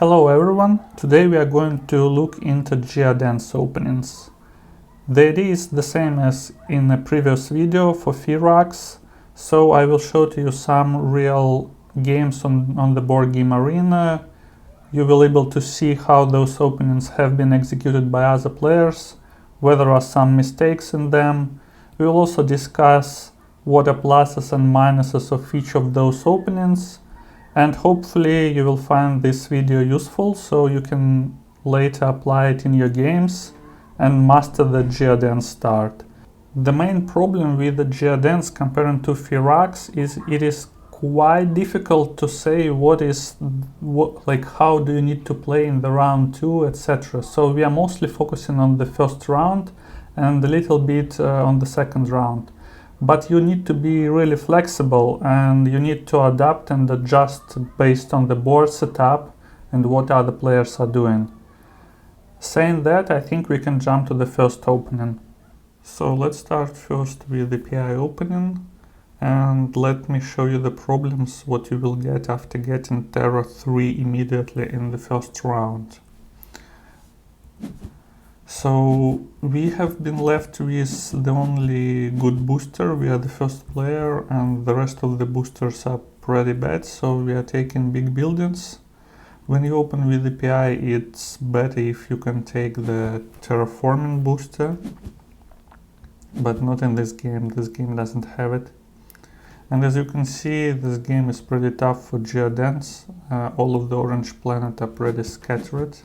Hello everyone, today we are going to look into Geodens openings. The idea is the same as in a previous video for Firax, so I will show to you some real games on the board game arena. You will be able to see how those openings have been executed by other players, whether there are some mistakes in them. We will also discuss what are pluses and minuses of each of those openings. And hopefully you will find this video useful so you can later apply it in your games and master the Geodens start. The main problem with the Geodens comparing to Firax is it is quite difficult to say how do you need to play in the round 2, etc. So we are mostly focusing on the first round and a little bit on the second round. But you need to be really flexible and you need to adapt and adjust based on the board setup and what other players are doing. Saying that, I think we can jump to the first opening. So let's start first with the PI opening and let me show you the problems what you will get after getting Terra 3 immediately in the first round. So we have been left with the only good booster. We are the first player and the rest of the boosters are pretty bad, so we are taking big buildings. When you open with the PI, it's better if you can take the terraforming booster, but not in this game. This game doesn't have it. And as you can see, this game is pretty tough for Geodens. All of the orange planets are pretty scattered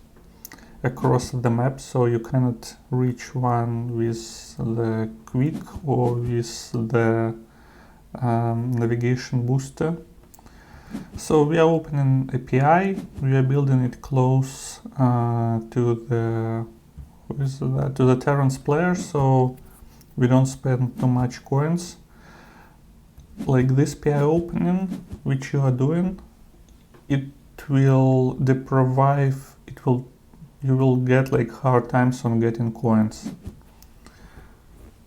across the map, so you cannot reach one with the quick or with the navigation booster. So we are opening a PI, we are building it close to the Terran's player, so we don't spend too much coins. Like this PI opening, which you are doing, you will get like hard times on getting coins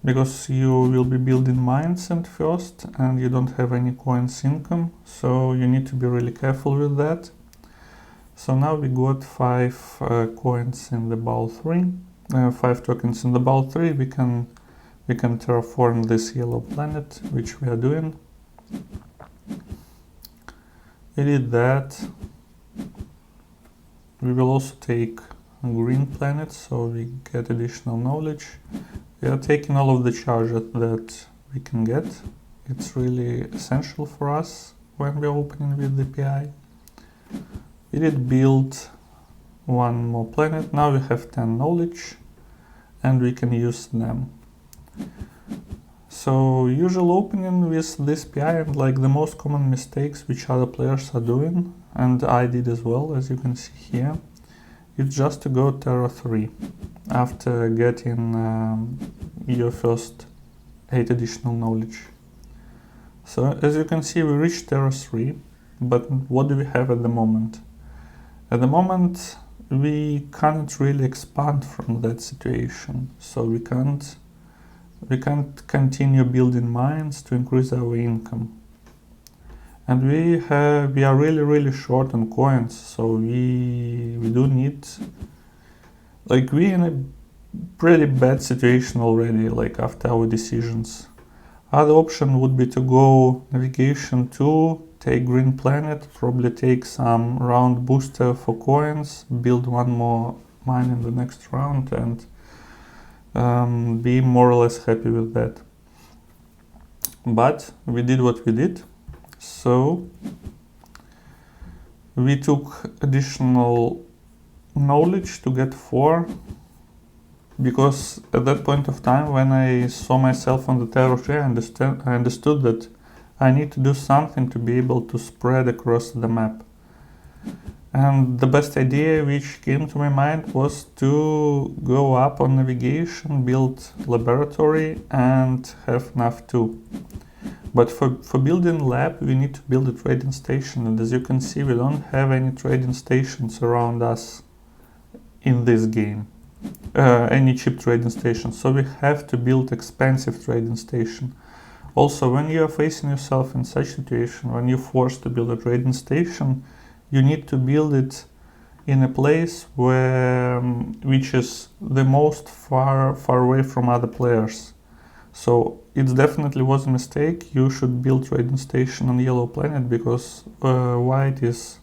because you will be building mines at first and you don't have any coins income, so you need to be really careful with that. So now we got 5 coins in the bowl 3, 5 tokens in the bowl 3. We can terraform this yellow planet, which we are doing. We did that. We will also take a green planet, so we get additional knowledge. We are taking all of the charges that we can get. It's really essential for us when we are opening with the PI. We did build one more planet. Now we have 10 knowledge and we can use them. So usual opening with this PI and like the most common mistakes which other players are doing, and I did as well, as you can see here, it's just to go Terra 3 after getting your first 8 additional knowledge. So as you can see, we reached Terra 3, but what do we have at the moment? At the moment we can't really expand from that situation, so we can't continue building mines to increase our income. And we are really short on coins, so we do need, like, we're in a pretty bad situation already, like after our decisions. Other option would be to go navigation 2, take green planet, probably take some round booster for coins, build one more mine in the next round and be more or less happy with that. But we did what we did. So we took additional knowledge to get 4, because at that point of time when I saw myself on the Terra 3, I understood that I need to do something to be able to spread across the map. And the best idea which came to my mind was to go up on navigation, build laboratory and have nav 2. But for building lab, we need to build a trading station, and as you can see, we don't have any trading stations around us in this game, any cheap trading stations, so we have to build expensive trading station. Also, when you are facing yourself in such situation, when you're forced to build a trading station, you need to build it in a place where which is the most far away from other players. So it definitely was a mistake. You should build trading station on yellow planet, because white is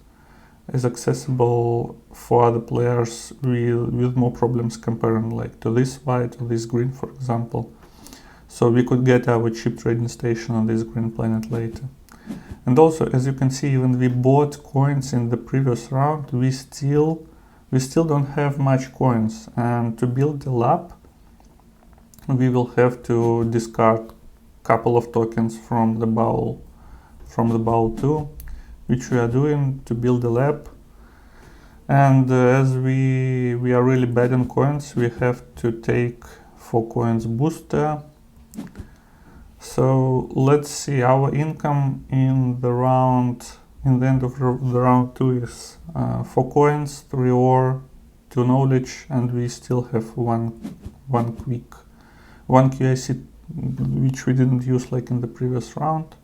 accessible for other players with more problems comparing like to this white or this green, for example. So we could get our cheap trading station on this green planet later. And also, as you can see, even we bought coins in the previous round, we still don't have much coins. And to build the lab, we will have to discard a couple of tokens from the bowl 2, which we are doing to build the lab. And as we are really bad in coins, we have to take 4 coins booster. So let's see, our income in the end of the round 2 is 4 coins, 3 ore, 2 knowledge, and we still have one QIC, which we didn't use like in the previous round,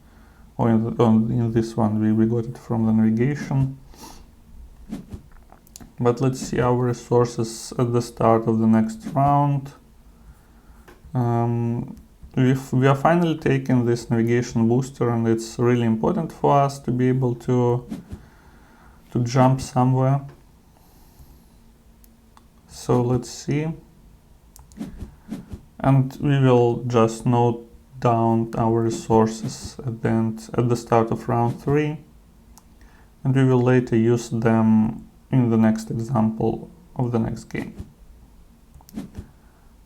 or in this one we got it from the navigation. But let's see our resources at the start of the next round. We are finally taking this navigation booster, and it's really important for us to be able to jump somewhere. So let's see. And we will just note down our resources at the start of round 3, and we will later use them in the next example of the next game.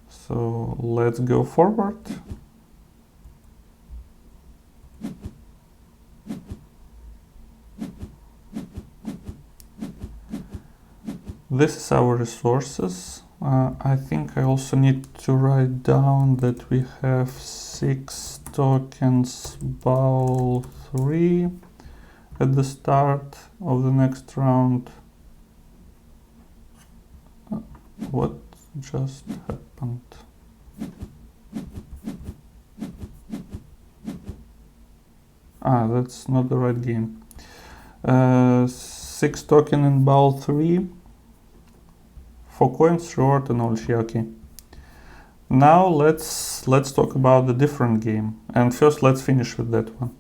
So let's go forward. This is our resources. I think I also need to write down that we have 6 tokens bowl 3 at the start of the next round. What just happened? That's not the right game. 6 token in bowl 3. 4 coins, reward, and knowledge. Yeah, okay. Now let's talk about the different game, and first let's finish with that one.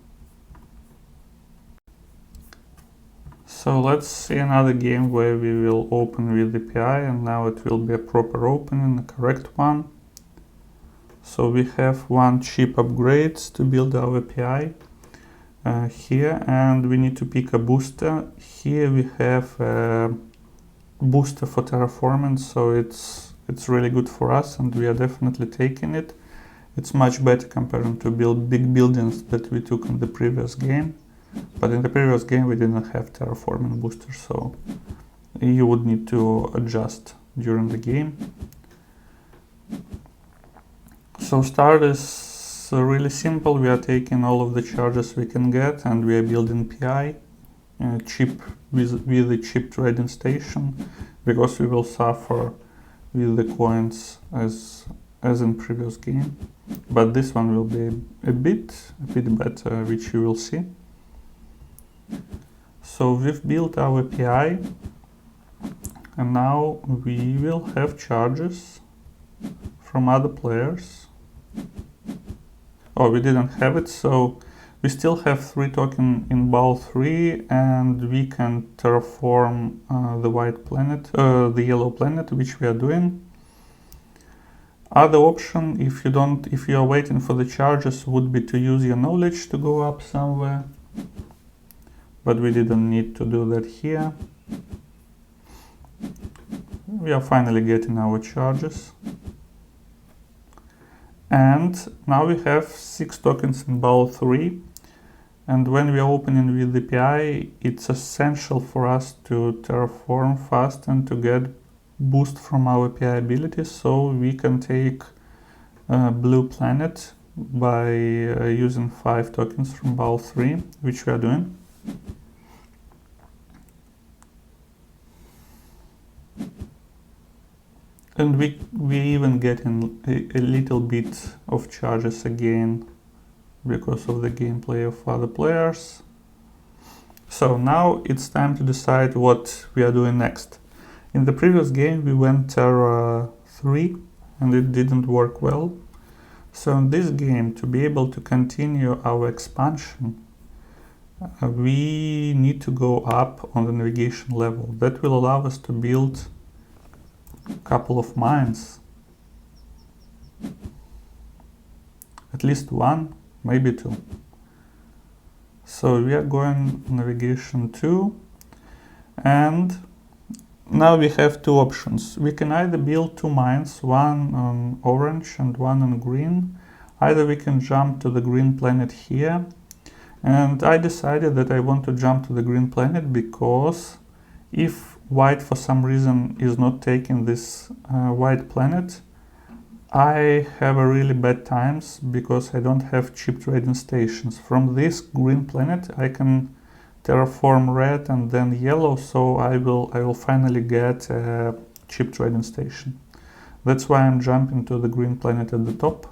So let's see another game where we will open with the API, and now it will be a proper opening, a correct one. So we have 1 cheap upgrades to build our API here, and we need to pick a booster. Here we have a booster for terraforming, so it's really good for us, and we are definitely taking it. It's much better compared to big buildings that we took in the previous game. But in the previous game we didn't have terraforming booster, so you would need to adjust during the game. So start is really simple. We are taking all of the charges we can get, and we are building PI cheap with a cheap trading station, because we will suffer with the coins as in previous game. But this one will be a bit better, which you will see. So we've built our API, and now we will have charges from other players. Oh, we didn't have it, so we still have 3 tokens in bowl 3, and we can terraform the white planet, the yellow planet, which we are doing. Other option, if you are waiting for the charges, would be to use your knowledge to go up somewhere. But we didn't need to do that here. We are finally getting our charges. And now we have 6 tokens in bowl 3. And when we are opening with the API, it's essential for us to terraform fast and to get boost from our API abilities, so we can take blue planet by using 5 tokens from bowl 3, which we are doing. And we even getting a little bit of charges again because of the gameplay of other players. So now it's time to decide what we are doing next. In the previous game we went Terra 3 and it didn't work well. So in this game, to be able to continue our expansion, we need to go up on the navigation level. That will allow us to build a couple of mines. At least one, maybe two. So we are going navigation 2, and now we have two options. We can either build two mines, one on orange and one on green. Either we can jump to the green planet here. And I decided that I want to jump to the green planet because if white for some reason is not taking this white planet, I have a really bad times because I don't have cheap trading stations. From this green planet I can terraform red and then yellow, so I will finally get a cheap trading station. That's why I'm jumping to the green planet at the top.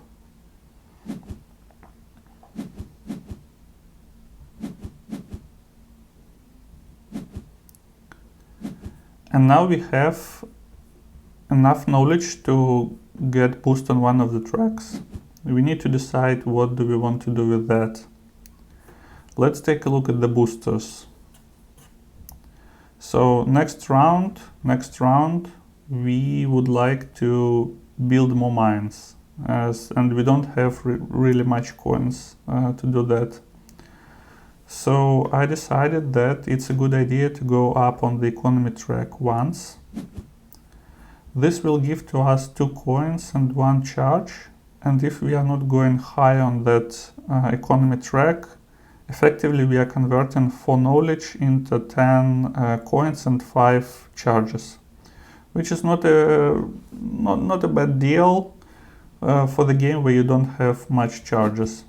And now we have enough knowledge to get boost on one of the tracks. We need to decide what do we want to do with that. Let's take a look at the boosters. So next round, we would like to build more mines, and we don't have really much coins to do that. So I decided that it's a good idea to go up on the economy track once. This will give to us 2 coins and 1 charge, and if we are not going high on that economy track, effectively we are converting 4 knowledge into 10 coins and 5 charges, which is not a bad deal for the game where you don't have much charges.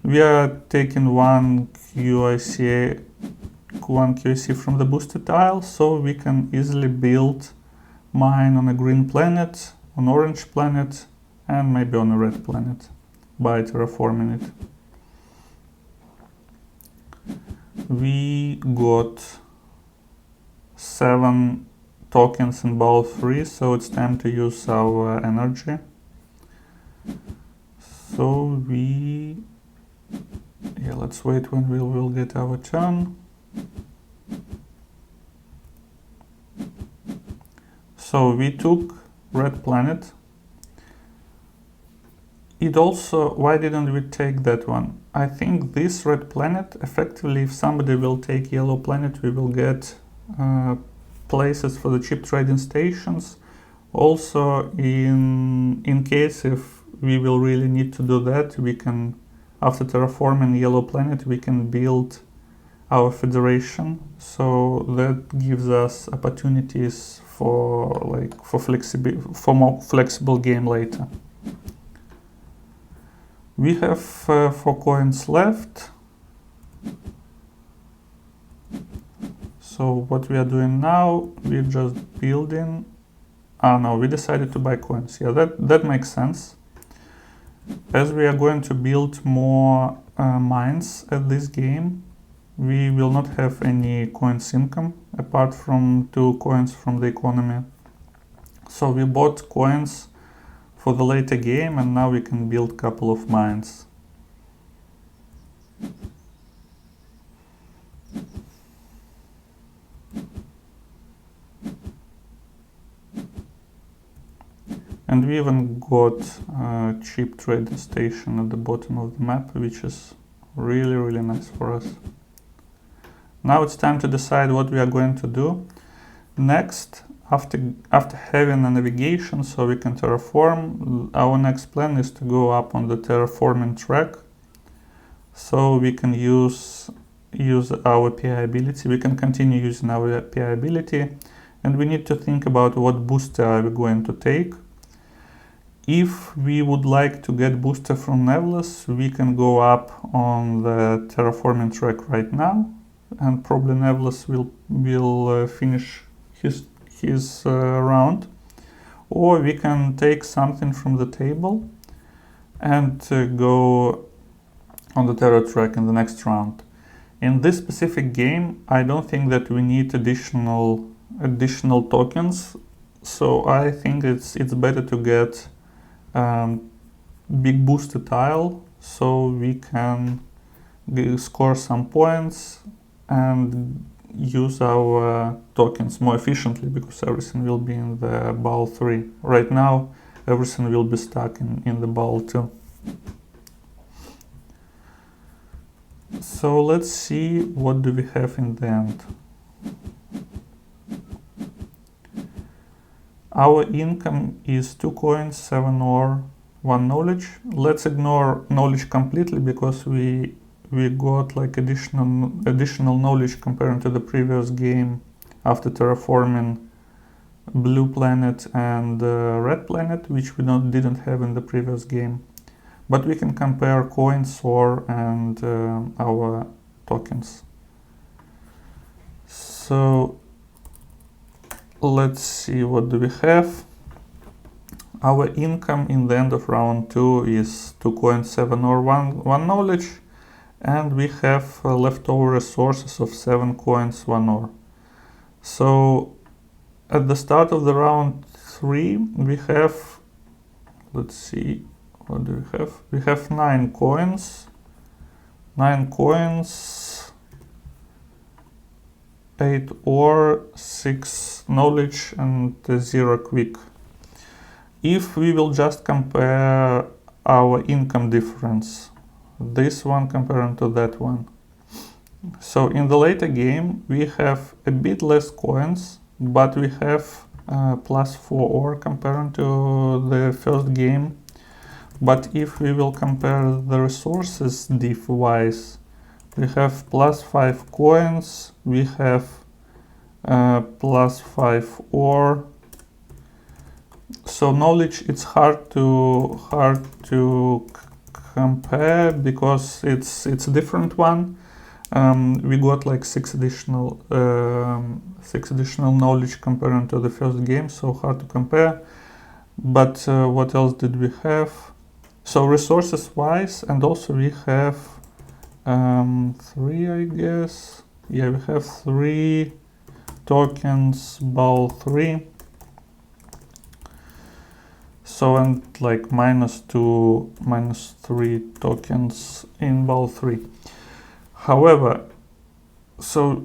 We are taking one QIC from the booster tile, so we can easily build mine on a green planet, on orange planet, and maybe on a red planet by terraforming it. We got 7 tokens in ball 3, so it's time to use our energy. So let's wait when we will get our turn. So we took red planet. Why didn't we take that one? I think this red planet, effectively if somebody will take yellow planet, we will get places for the cheap trading stations. Also, in case if we will really need to do that, we can, after terraforming yellow planet, we can build our federation. So that gives us opportunities for more flexible game later. We have 4 coins left. So what we are doing now, we're just building. No, we decided to buy coins. Yeah, that makes sense. As we are going to build more mines at this game, we will not have any coins income apart from 2 coins from the economy. So we bought coins for the later game, and now we can build a couple of mines. And we even got a cheap trading station at the bottom of the map, which is really, really nice for us. Now it's time to decide what we are going to do. Next, after having a navigation so we can terraform, our next plan is to go up on the terraforming track. So we can use our PI ability. We can continue using our PI ability, and we need to think about what booster are we going to take. If we would like to get booster from Nevless, we can go up on the terraforming track right now, and probably Nevless will finish his round. Or we can take something from the table and go on the terra track in the next round. In this specific game, I don't think that we need additional additional tokens, so I think it's better to get big booster tile so we can score some points and use our tokens more efficiently, because everything will be in the bowl 3. Right now everything will be stuck in the bowl 2. So let's see what do we have in the end. Our income is 2 coins, 7 ore, 1 knowledge. Let's ignore knowledge completely, because we got like additional knowledge compared to the previous game after terraforming blue planet and red planet, which we didn't have in the previous game. But we can compare coins, ore, and our tokens. So let's see, what do we have. Our income in the end of round 2 is 2 coins, 7 ore, 1 knowledge, and we have leftover resources of 7 coins, 1 ore. So at the start of the round 3 we have, let's see, what do we have? We have 9 coins, 8 ore, 6 knowledge, and 0 quick. If we will just compare our income difference, this one comparing to that one. So in the later game we have a bit less coins, but we have plus 4 ore comparing to the first game. But if we will compare the resources diff wise, we have plus 5 coins, we have plus 5 ore. So knowledge, it's hard to compare, because it's a different one. We got like 6 additional knowledge comparing to the first game, so hard to compare. But what else did we have? So resources wise, and also we have 3, I guess. Yeah, we have 3 tokens, bowl 3. So, and like -2, -3 tokens in bowl 3. However, so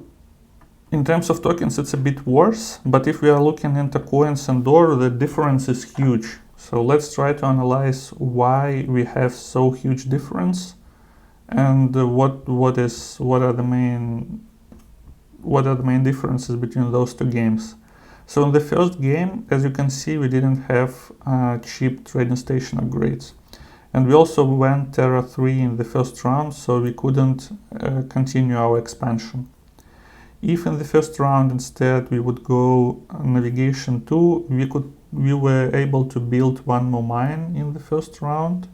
in terms of tokens it's a bit worse, but if we are looking into coins and ore, the difference is huge. So let's try to analyze why we have so huge difference, and what are the main differences between those two games. So in the first game, as you can see, we didn't have cheap trading station upgrades. And we also went Terra 3 in the first round, so we couldn't continue our expansion. If in the first round instead we would go navigation 2, we were able to build 1 more mine in the first round,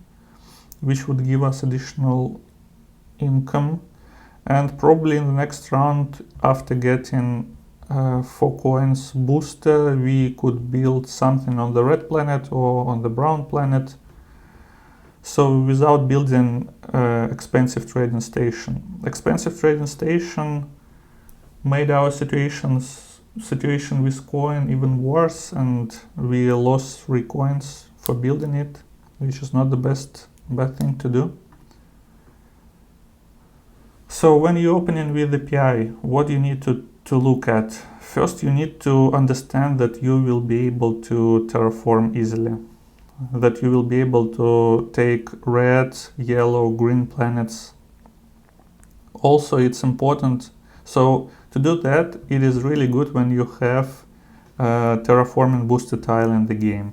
which would give us additional income. And probably in the next round, after getting 4 coins booster, we could build something on the red planet or on the brown planet. So without building expensive trading station. Expensive trading station made our situation with coin even worse, and we lost 3 coins for building it, which is not the bad thing to do. So when you're opening with API, what you need to look at? First, you need to understand that you will be able to terraform easily, that you will be able to take red, yellow, green planets. Also, it's important, so to do that, it is really good when you have terraforming booster tile in the game.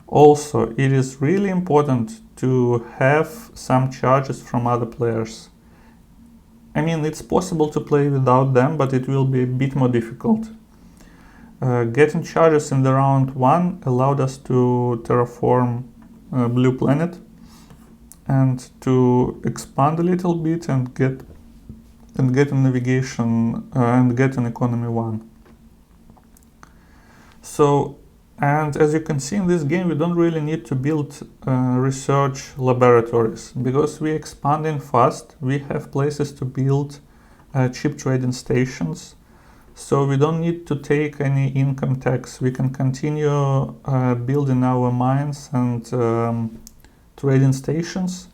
Also, it is really important to have some charges from other players. I mean, it's possible to play without them, but it will be a bit more difficult. Getting charges in the round 1 allowed us to terraform Blue Planet and to expand a little bit and get a navigation and get an economy 1. So, and as you can see in this game, we don't really need to build research laboratories, because we're expanding fast. We have places to build cheap trading stations. So we don't need to take any income tax. We can continue building our mines and trading stations.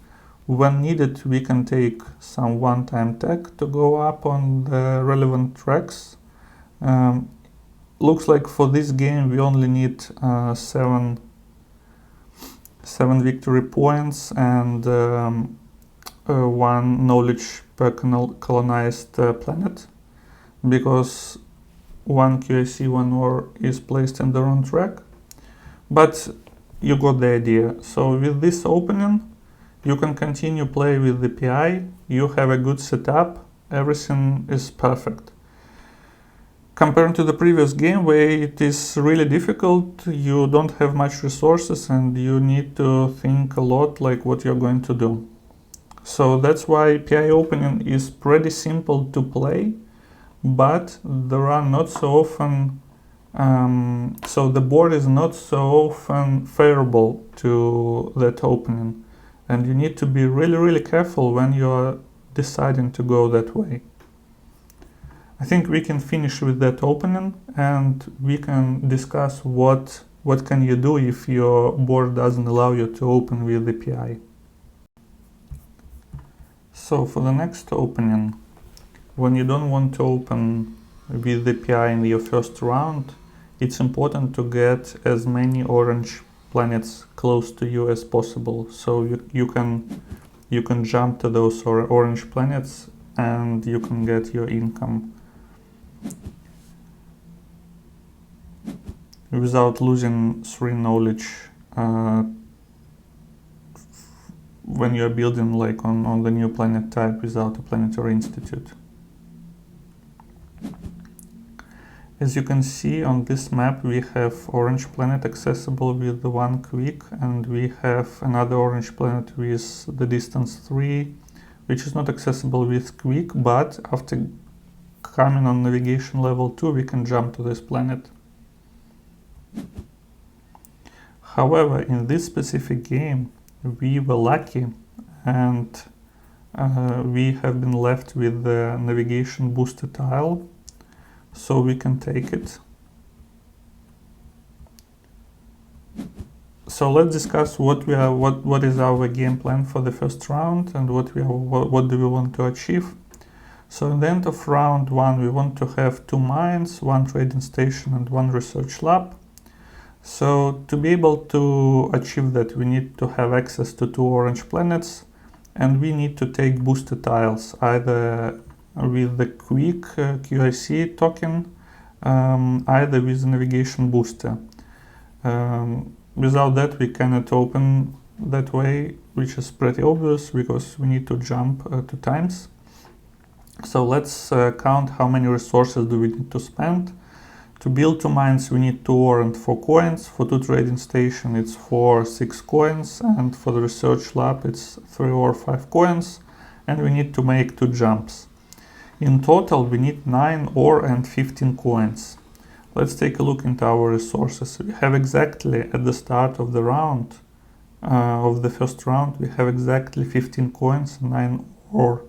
When needed, we can take some one-time tech to go up on the relevant tracks. Looks like for this game we only need 7 victory points and 1 knowledge per colonized planet, because 1 QIC, 1 ore is placed in the wrong track. But you got the idea. So with this opening, you can continue play with the PI. You have a good setup. Everything is perfect. Compared to the previous game, where it is really difficult, you don't have much resources and you need to think a lot like what you're going to do. So that's why PI opening is pretty simple to play, but there are not so often, so the board is not so often favorable to that opening, and you need to be really careful when you're deciding to go that way. I think we can finish with that opening and we can discuss what can you do if your board doesn't allow you to open with the PI. So for the next opening, when you don't want to open with the PI in your first round, it's important to get as many orange planets close to you as possible. So you can jump to those orange planets and you can get your income without losing 3 knowledge when you're building like on the new planet type without a planetary institute. As you can see on this map, we have orange planet accessible with the 1 quick, and we have another orange planet with the distance 3, which is not accessible with quick, but after coming on navigation level 2, we can jump to this planet. However, in this specific game, we were lucky and we have been left with the navigation booster tile, so we can take it. So let's discuss what is our game plan for the first round and what do we want to achieve. So in the end of round 1, we want to have 2 mines, 1 trading station and 1 research lab. So to be able to achieve that, we need to have access to 2 orange planets, and we need to take booster tiles, either with the quick QIC token, either with the navigation booster. Without that, we cannot open that way, which is pretty obvious because we need to jump 2 times. So let's count how many resources do we need to spend. To build 2 mines, we need 2 ore and 4 coins. For 2 trading station, it's 4 or 6 coins, and for the research lab, it's 3 or 5 coins, and we need to make 2 jumps. In total, we need 9 ore and 15 coins. Let's take a look into our resources. We have exactly at the start of the round, of the first round, we have exactly 15 coins and 9 ore,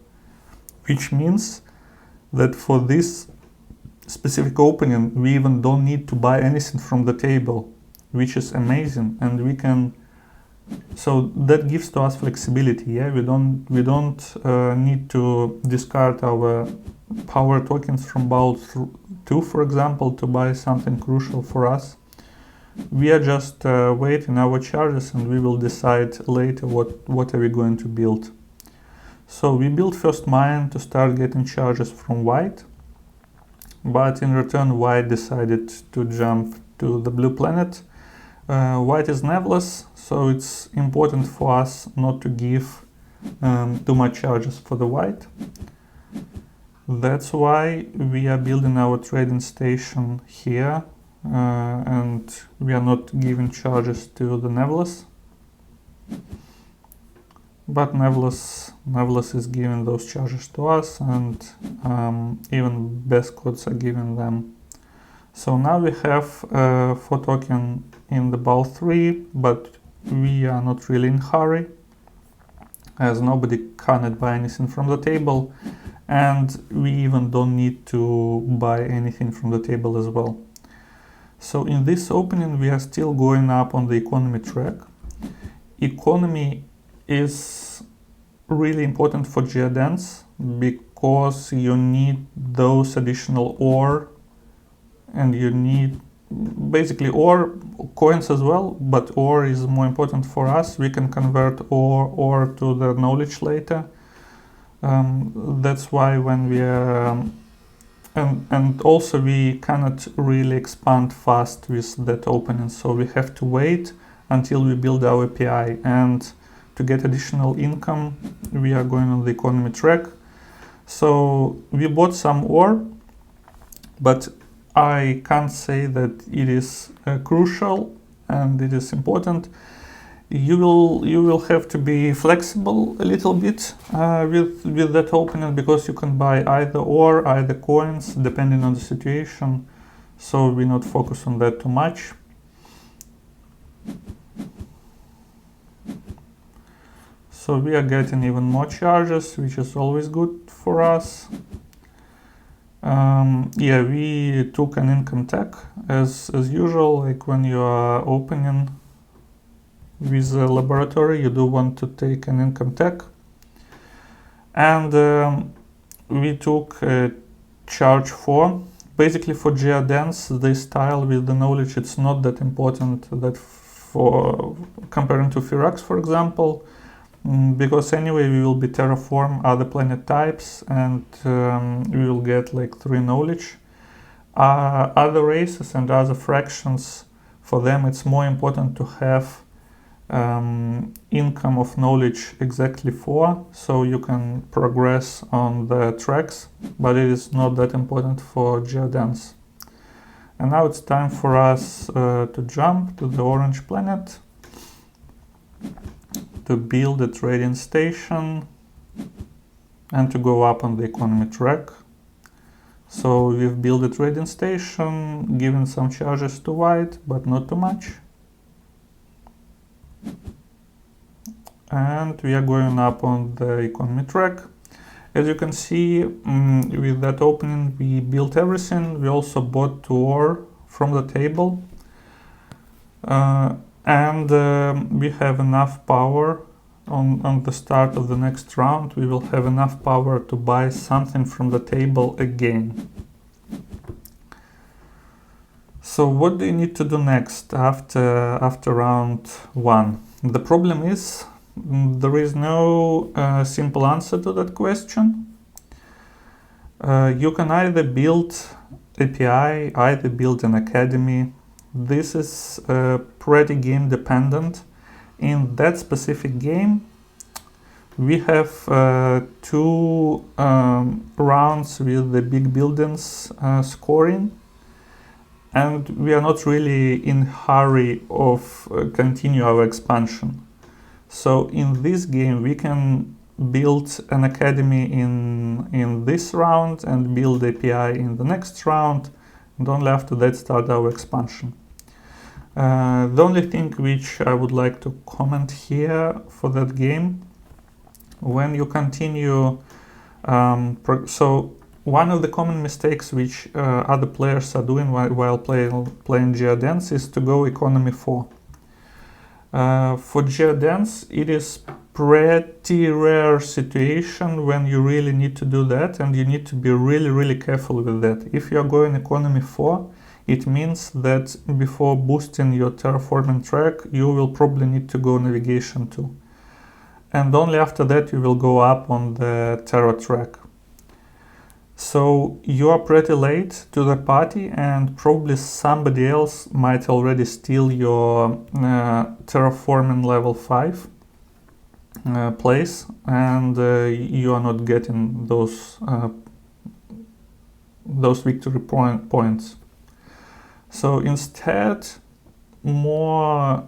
which means that for this specific opening, we even don't need to buy anything from the table, which is amazing, and we can. So that gives to us flexibility. Yeah, we don't need to discard our power tokens from Bowl 2, for example, to buy something crucial for us. We are just waiting our charges, and we will decide later what are we going to build. So we built first mine to start getting charges from white. But in return, white decided to jump to the blue planet. White is naveless, so it's important for us not to give too much charges for the white. That's why we are building our trading station here, and we are not giving charges to the naveless. But Naveless is giving those charges to us, and even best codes are giving them. So now we have 4 token in the Bowl 3, but we are not really in a hurry, as nobody cannot buy anything from the table, and we even don't need to buy anything from the table as well. So in this opening we are still going up on the economy track. Economy is really important for Geodens because you need those additional ore, and you need basically ore, coins as well, but ore is more important for us. We can convert ore to the knowledge later. That's why when we are and also we cannot really expand fast with that opening, so we have to wait until we build our API. And to get additional income, we are going on the economy track. So we bought some ore, but I can't say that it is crucial and it is important. You will have to be flexible a little bit with that opening, because you can buy either ore, either coins, depending on the situation. So we not focus on that too much. So we are getting even more charges, which is always good for us. Yeah, we took an income tag as usual. Like when you are opening with a laboratory, you do want to take an income tag. And we took a charge 4. Basically for Geodens, this tile with the knowledge, it's not that important that for comparing to Firax, for example, because anyway we will be terraform other planet types, and we will get like 3 knowledge. Other races and other fractions, for them it's more important to have income of knowledge exactly 4, so you can progress on the tracks, but it is not that important for Geodens. And now it's time for us to jump to the orange planet, to build a trading station, and to go up on the economy track. So we've built a trading station, given some charges to white, but not too much. And we are going up on the economy track. As you can see, with that opening we built everything. We also bought 2 ore from the table. And we have enough power on the start of the next round. We will have enough power to buy something from the table again. So what do you need to do next after round 1? The problem is there is no simple answer to that question. You can either build API, either build an academy. This is pretty game dependent. In that specific game, we have 2 rounds with the big buildings scoring, and we are not really in hurry of continue our expansion. So in this game we can build an academy in this round and build API in the next round, and only after that start our expansion. The only thing which I would like to comment here for that game, when you continue, so one of the common mistakes which other players are doing while playing Geodens is to go economy 4. For Geodens, it is pretty rare situation when you really need to do that, and you need to be really careful with that. If you are going economy 4, it means that before boosting your terraforming track, you will probably need to go navigation 2. And only after that you will go up on the terra track. So you are pretty late to the party, and probably somebody else might already steal your terraforming level 5 place, and you are not getting those victory points. So instead, I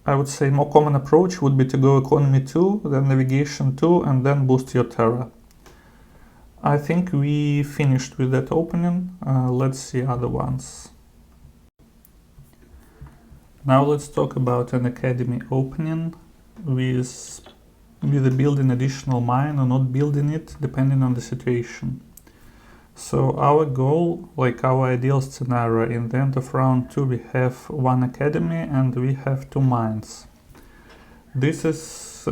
would say more common approach would be to go economy 2, then navigation 2, and then boost your terra. I think we finished with that opening. Let's see other ones. Now let's talk about an academy opening with with building additional mine or not building it, depending on the situation. So our goal, like our ideal scenario, in the end of round 2 we have 1 academy and we have 2 mines. This is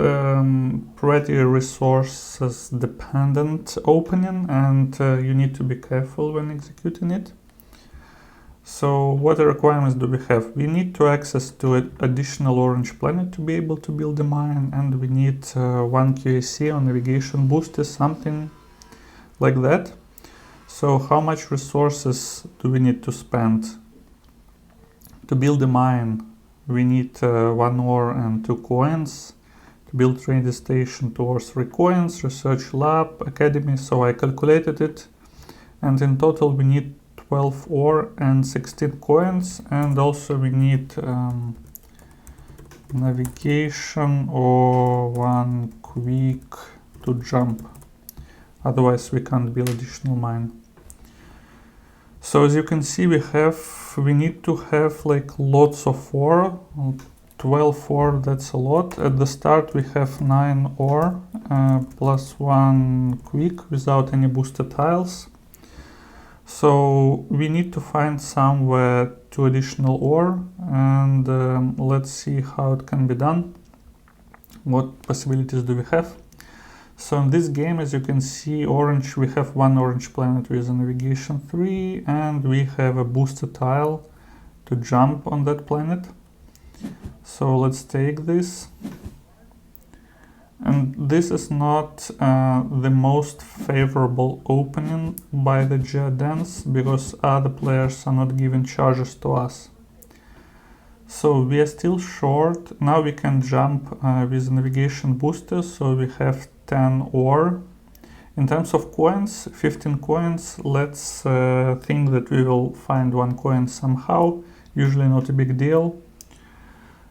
pretty resources dependent opening, and you need to be careful when executing it. So what requirements do we have? We need to access to an additional orange planet to be able to build a mine, and we need 1 QAC or navigation booster, something like that. So how much resources do we need to spend? To build a mine, we need 1 ore and 2 coins. To build train station, 2 ores, 3 coins. Research lab, academy, so I calculated it. And in total we need 12 ore and 16 coins. And also we need navigation or 1 quick to jump. Otherwise we can't build additional mine. So as you can see, we need to have like lots of ore. 12 ore, that's a lot. At the start we have 9 ore plus 1 quick without any booster tiles. So we need to find somewhere 2 additional ore, and let's see how it can be done. What possibilities do we have? So in this game, as you can see, orange, we have 1 orange planet with a navigation 3, and we have a booster tile to jump on that planet. So let's take this. And this is not the most favorable opening by the Geodens, because other players are not giving charges to us. So we are still short. Now we can jump with navigation booster, so we have 10 ore. In terms of coins, 15 coins. Let's think that we will find 1 coin somehow. Usually not a big deal.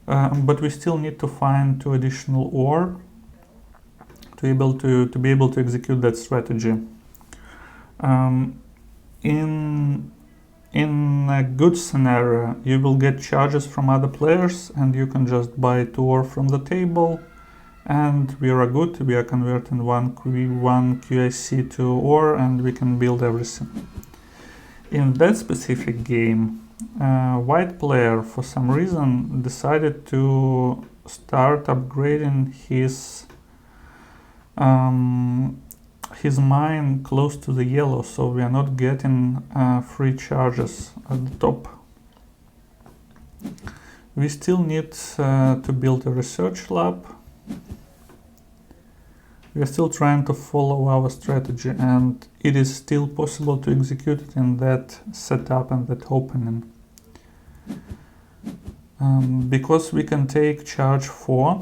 But we still need to find 2 additional ore to be able to execute that strategy. In a good scenario, you will get charges from other players and you can just buy 2 ore from the table, and we are good. We are converting 1 QIC to ore and we can build everything. In that specific game, white player for some reason decided to start upgrading his mine close to the yellow, so we are not getting free charges at the top. We still need to build a research lab. We are still trying to follow our strategy, and it is still possible to execute it in that setup and that opening. Because we can take charge 4.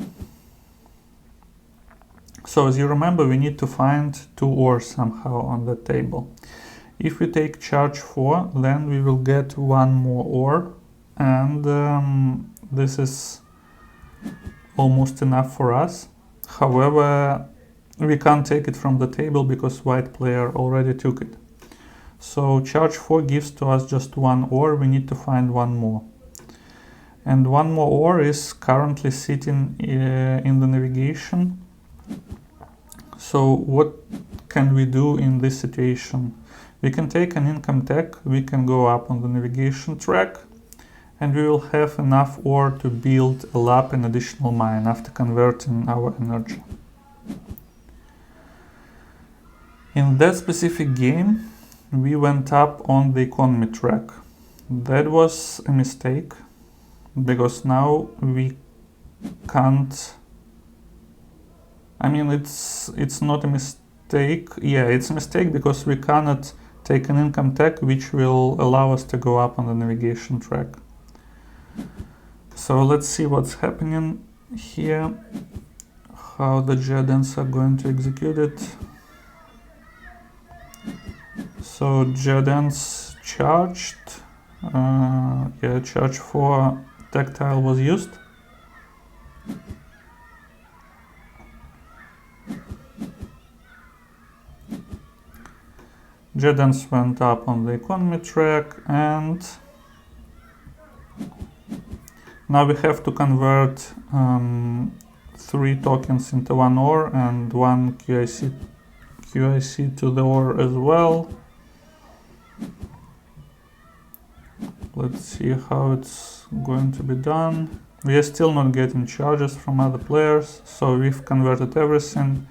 So as you remember, we need to find 2 ores somehow on the table. If we take charge 4, then we will get 1 more ore, and this is almost enough for us. However, we can't take it from the table because white player already took it. So charge 4 gives to us just 1 ore. We need to find 1 more. And 1 more ore is currently sitting in the navigation. So what can we do in this situation? We can take an income tech, we can go up on the navigation track, and we will have enough ore to build a lab and additional mine after converting our energy. In that specific game, we went up on the economy track. That was a mistake, because now we can't... I mean, it's not a mistake. Yeah, it's a mistake because we cannot take an income tech which will allow us to go up on the navigation track. So let's see what's happening here, how the Geodens are going to execute it. So Geodens charged, charge 4 tactile was used. Geodens went up on the economy track, and now we have to convert 3 tokens into one ore and 1 QIC to the ore as well. Let's see how it's going to be done. We are still not getting charges from other players, so we've converted everything.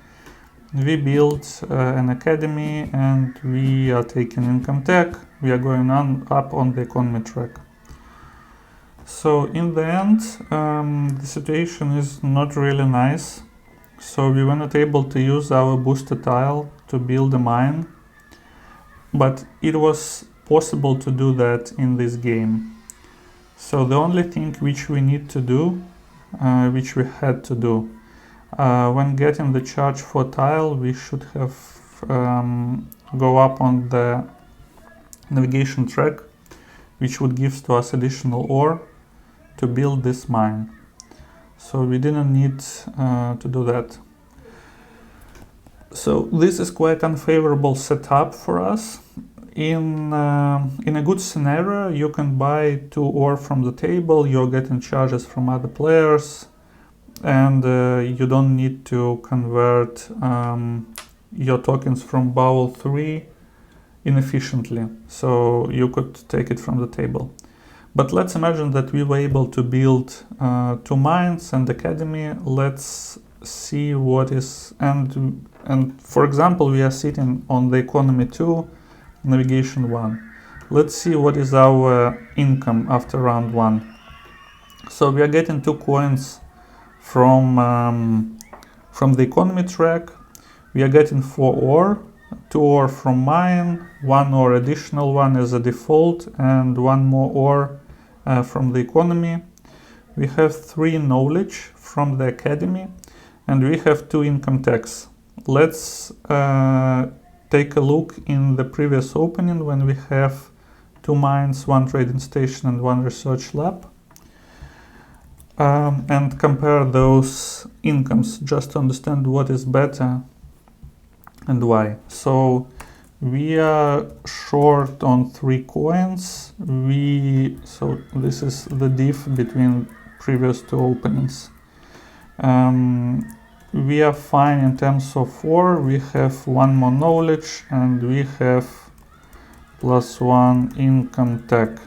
We built an academy and we are taking income tech. We are going up on the economy track. So in the end, the situation is not really nice. So we were not able to use our booster tile to build a mine, but it was possible to do that in this game. So the only thing which we need to do, which we had to do, when getting the charge for tile, we should have go up on the navigation track, which would give to us additional ore to build this mine. So we didn't need to do that. So this is quite unfavorable setup for us. In a good scenario, you can buy 2 ore from the table, you're getting charges from other players, and you don't need to convert your tokens from Bowl 3 inefficiently, so you could take it from the table. But let's imagine that we were able to build 2 mines and academy. Let's see what is, and for example, we are sitting on the economy 2, navigation 1. Let's see what is our income after round 1. So we are getting 2 coins from the economy track. We are getting 4 ore, 2 ore from mine, 1 ore additional one as a default, and 1 more ore from the economy. We have 3 knowledge from the academy, and we have 2 income tax. Let's take a look in the previous opening when we have 2 mines, 1 trading station and 1 research lab, and compare those incomes just to understand what is better and why. So we are short on 3 coins. So this is the diff between previous 2 openings. We are fine in terms of ore. We have 1 more knowledge and we have +1 income tech.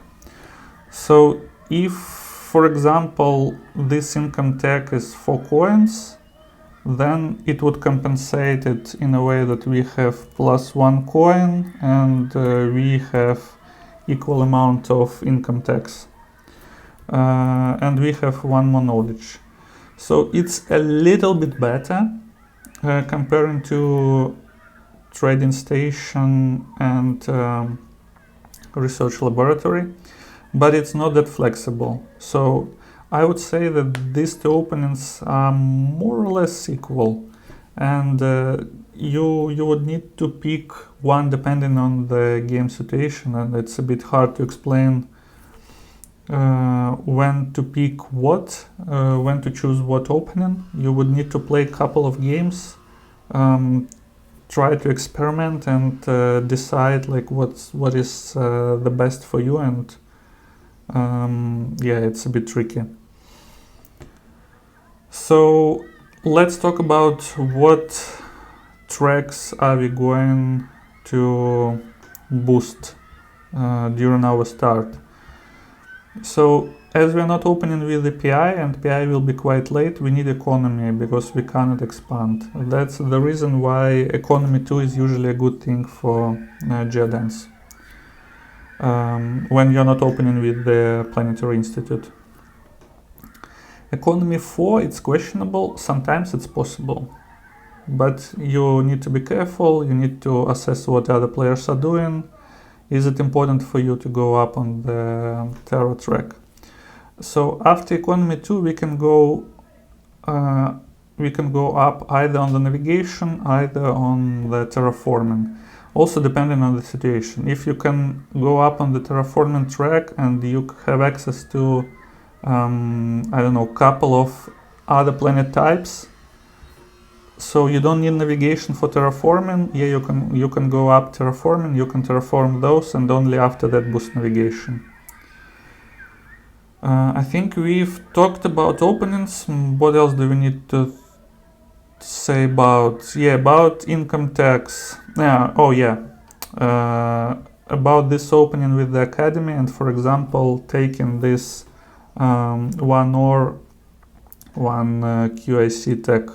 So if, for example, this income tech is 4 coins, then it would compensate it in a way that we have +1 coin and we have equal amount of income tax. And we have 1 more knowledge. So it's a little bit better comparing to trading station and research laboratory, but it's not that flexible. So I would say that these 2 openings are more or less equal, and you would need to pick one depending on the game situation, and it's a bit hard to explain when to pick what, when to choose what opening. You would need to play a couple of games, try to experiment and decide like what is the best for you, and yeah, it's a bit tricky. So let's talk about what tracks are we going to boost during our start. So as we are not opening with the PI and PI will be quite late, we need economy because we cannot expand. That's the reason why economy 2 is usually a good thing for Geodens when you're not opening with the Planetary Institute. Economy 4, it's questionable. Sometimes it's possible, but you need to be careful. You need to assess what other players are doing. Is it important for you to go up on the terra track? So after economy 2, we can go up either on the navigation, either on the terraforming. Also depending on the situation. If you can go up on the terraforming track and you have access to I don't know, couple of other planet types, so you don't need navigation for terraforming. Yeah, you can go up terraforming, you can terraform those, and only after that boost navigation. I think we've talked about openings. What else do we need to say about? Yeah, about income tax. Yeah. Oh yeah. About this opening with the academy, and for example, taking this one QIC tech.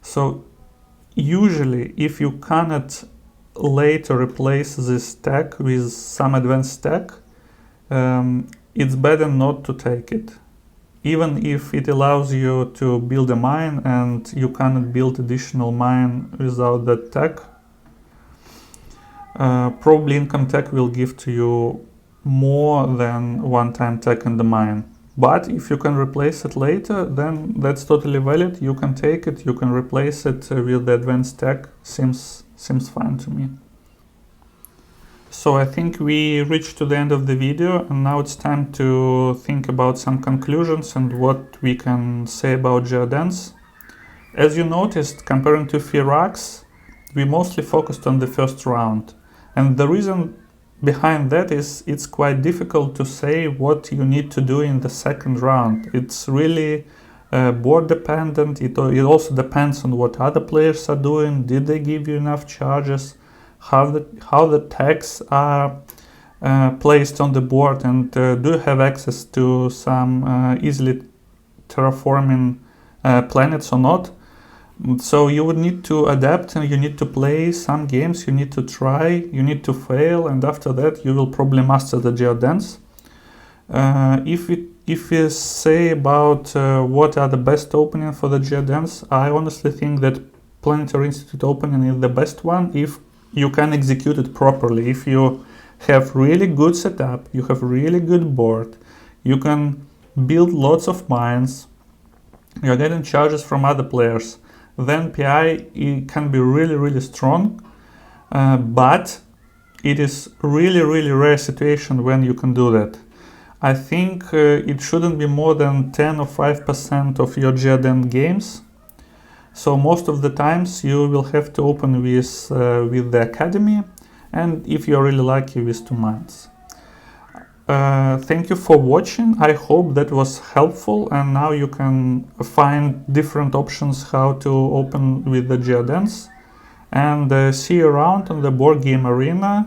So usually, if you cannot later replace this tech with some advanced tech, it's better not to take it. Even if it allows you to build a mine and you cannot build additional mine without that tech, probably income tech will give to you more than one-time tech in the mine. But if you can replace it later, then that's totally valid. You can take it, you can replace it with the advanced tech. Seems fine to me. So I think we reached to the end of the video, and now it's time to think about some conclusions and what we can say about Geodens. As you noticed, comparing to Firax, we mostly focused on the first round. And the reason behind that is it's quite difficult to say what you need to do in the second round. It's really board dependent. It also depends on what other players are doing. Did they give you enough charges? How the tags are placed on the board, and do you have access to some easily terraforming planets or not? So you would need to adapt, and you need to play some games, you need to try, you need to fail, and after that you will probably master the Geodens. If we say about what are the best opening for the Geodens, I honestly think that Planetary Institute opening is the best one if you can execute it properly. If you have really good setup, you have really good board, you can build lots of mines, you're getting charges from other players, then PI it can be really strong, but it is really rare situation when you can do that. I think it shouldn't be more than 10 or 5% of your Geoden games. So most of the times you will have to open with the academy, and if you're really lucky, with 2 mines. Thank you for watching. I hope that was helpful, and now you can find different options how to open with the Geodens. And see you around on the board game arena.